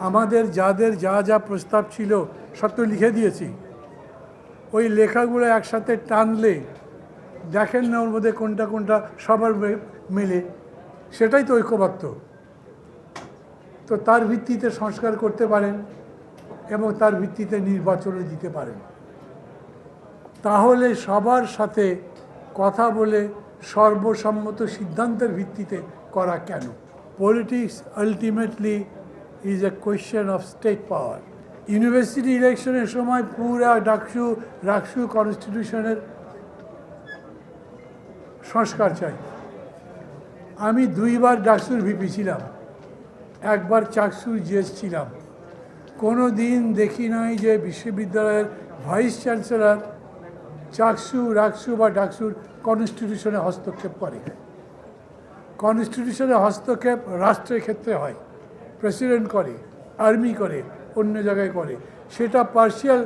আমাদের যাদের যা যা প্রস্তাব ছিল সব তো লিখে দিয়েছি। ওই লেখাগুলো একসাথে টানলে দেখেন না ওর মধ্যে কোনটা কোনটা সবার মেলে, সেটাই তো ঐক্যবদ্ধ। তো তার ভিত্তিতে সংস্কার করতে পারেন এবং তার ভিত্তিতে নির্বাচনে দিতে পারেন। তাহলে সবার সাথে কথা বলে সর্বসম্মত সিদ্ধান্তের ভিত্তিতে করা কেন? Politics ultimately is a question of state power. University ইলেকশনের সময় পুরা রাকসু কনস্টিটিউশনের সংস্কার চাই। আমি 2 বার ডাকসুর ভিপি ছিলাম, একবার চাকসুর জিএস ছিলাম। কোনো দিন দেখি নাই যে বিশ্ববিদ্যালয়ের ভাইস চ্যান্সেলর চাকসু, রাকসু বা ডাকসুর কনস্টিটিউশনে হস্তক্ষেপ করে। কনস্টিটিউশনে হস্তক্ষেপ রাষ্ট্রের ক্ষেত্রে হয়, প্রেসিডেন্ট করে, আর্মি করে, অন্য জায়গায় করে। সেটা পার্শিয়াল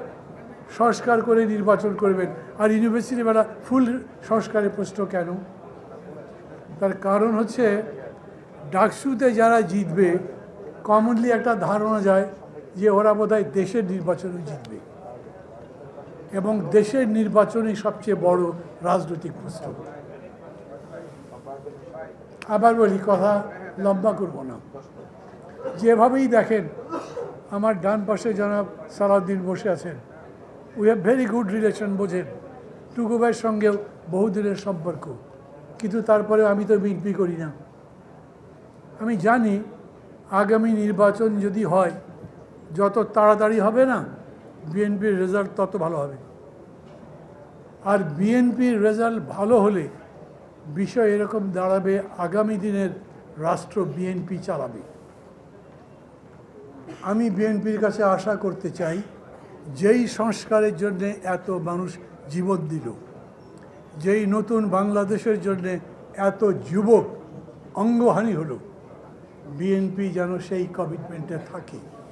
সংস্কার করে নির্বাচন করবেন, আর ইউনিভার্সিটি বেলা ফুল সংস্কারের প্রশ্ন কেন? তার কারণ হচ্ছে ডাকসুতে যারা জিতবে কমনলি একটা ধারণা যায় যে ওরা বোধহয় দেশের নির্বাচনে জিতবে, এবং দেশের নির্বাচনই সবচেয়ে বড় রাজনৈতিক প্রশ্ন। আবার বলি, কথা লম্বা করব না। যেভাবেই দেখেন, আমার ডান পাশে জনাব সালাউদ্দিন বসে আছেন, we have very good relation, বোঝেন। টুকু ভাইয়ের সঙ্গেও বহুদিনের সম্পর্ক, কিন্তু তারপরে আমি তো বিএনপি করি না। আমি জানি আগামী নির্বাচন যদি হয়, যত তাড়াতাড়ি হবে না বিএনপির রেজাল্ট তত ভালো হবে। আর বিএনপির রেজাল্ট ভালো হলে বিষয় এরকম দাঁড়াবে, আগামী দিনের রাষ্ট্র বিএনপি চালাবে। আমি বিএনপির কাছে আশা করতে চাই, যেই সংস্কারের জন্য এত মানুষ জীবন দিল, যেই নতুন বাংলাদেশের জন্য এত যুবক অঙ্গহানি হলো, বিএনপি যেন সেই কমিটমেন্টে থাকে।